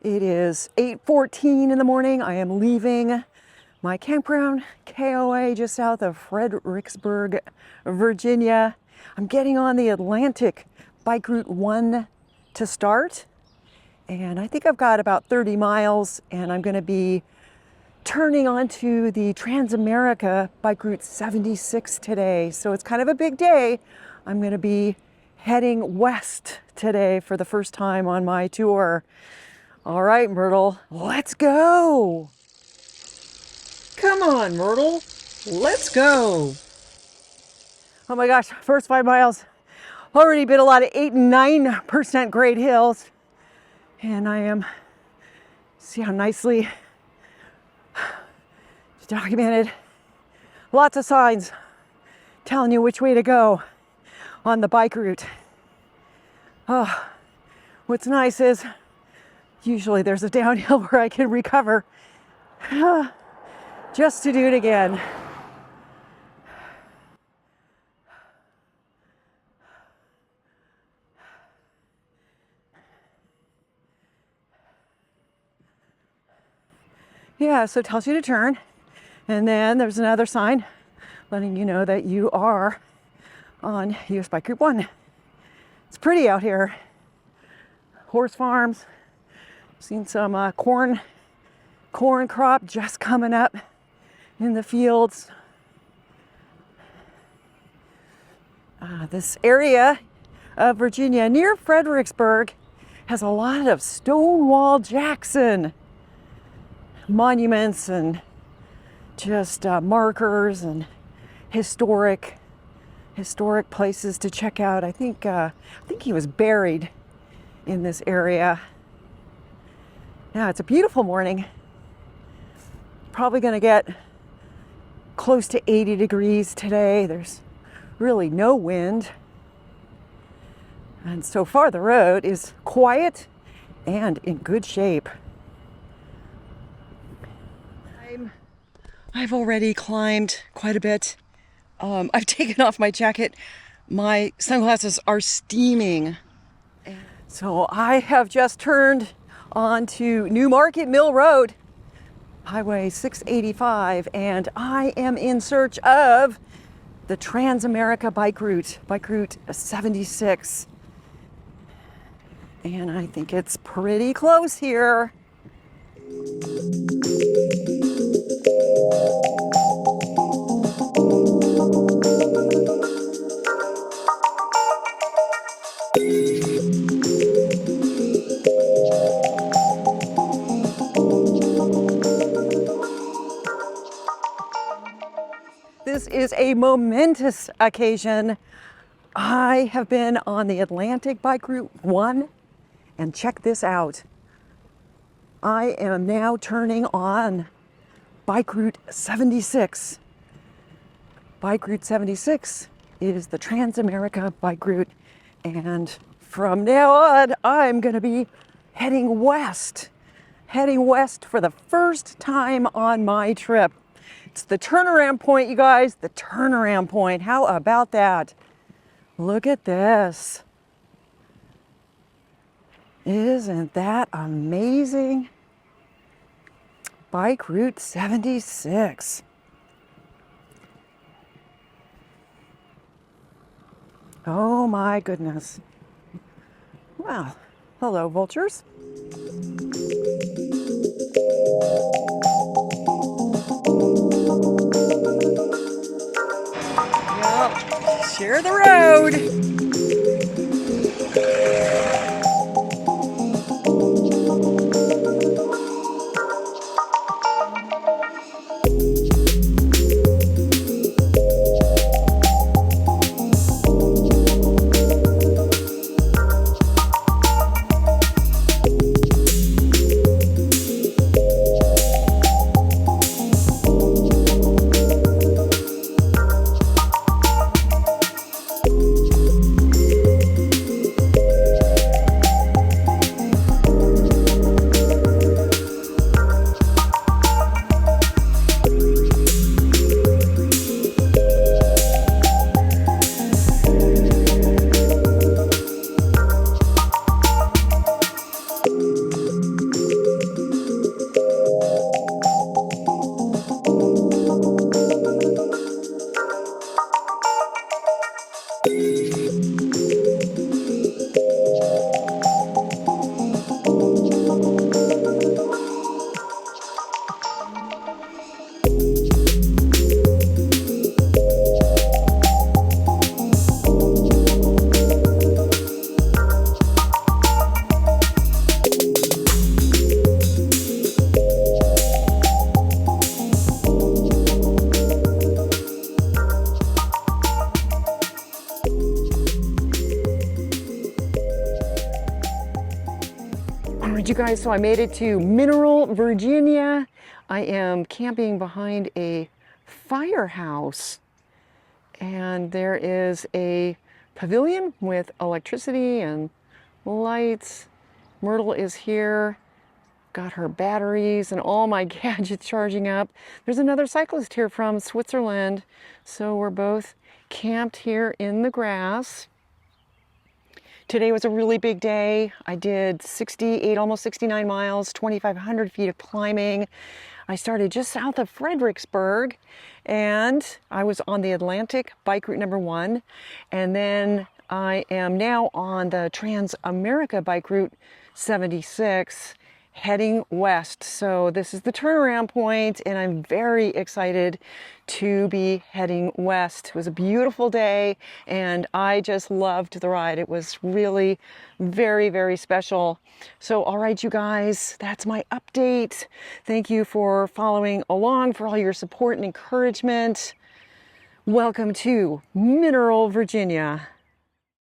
It is 8:14 in the morning. I am leaving my campground, KOA, just south of Fredericksburg, Virginia. I'm getting on the Atlantic Bike Route 1 to start. And I think I've got about 30 miles, and I'm going to be turning onto the Transamerica Bike Route 76 today. So it's kind of a big day. I'm going to be heading west today for the first time on my tour. All right, Myrtle, let's go. Come on, Myrtle, let's go. Oh my gosh, first 5 miles, already been a lot of 8 and 9% grade hills. And I am, see how nicely documented. Lots of signs telling you which way to go on the bike route. Oh, what's nice is usually there's a downhill where I can recover just to do it again. Yeah, so it tells you to turn. And then there's another sign letting you know that you are on US Bike Route 1. It's pretty out here. Horse farms. Seen some corn crop just coming up in the fields. This area of Virginia near Fredericksburg has a lot of Stonewall Jackson monuments and just markers and historic places to check out. I think he was buried in this area. Yeah, it's a beautiful morning. Probably going to get close to 80 degrees today. There's really no wind. And so far the road is quiet and in good shape. I've already climbed quite a bit. I've taken off my jacket. My sunglasses are steaming. So I have just turned onto New Market Mill Road, Highway 685, and I am in search of the Transamerica Bike Route 76. And I think it's pretty close here. This is a momentous occasion. I have been on the Atlantic Bike Route 1, and check this out. I am now turning on Bike Route 76. Bike Route 76 is the Transamerica Bike Route, and from now on, I'm going to be heading west for the first time on my trip. It's the turnaround point, you guys, the turnaround point. How about that? Look at this. Isn't that amazing? Bike Route 76. Oh my goodness. Wow. Hello, vultures. Yep. Share the road. guys, so I made it to Myrtle, Virginia. I am camping behind a firehouse, and there is a pavilion with electricity and lights. Myrtle is here, got her batteries and all my gadgets charging up. There's another cyclist here from Switzerland, so we're both camped here in the grass. Today was a really big day. I did 68, almost 69 miles, 2,500 feet of climbing. I started just south of Fredericksburg, and I was on the Atlantic bike route number 1. And then I am now on the Trans-America bike route 76, heading west. So this is the turnaround point, and I'm very excited to be heading west. It was a beautiful day, and I just loved the ride. It was really very, very special. So, all right, you guys, that's my update. Thank you for following along, for all your support and encouragement. Welcome to Myrtle, Virginia.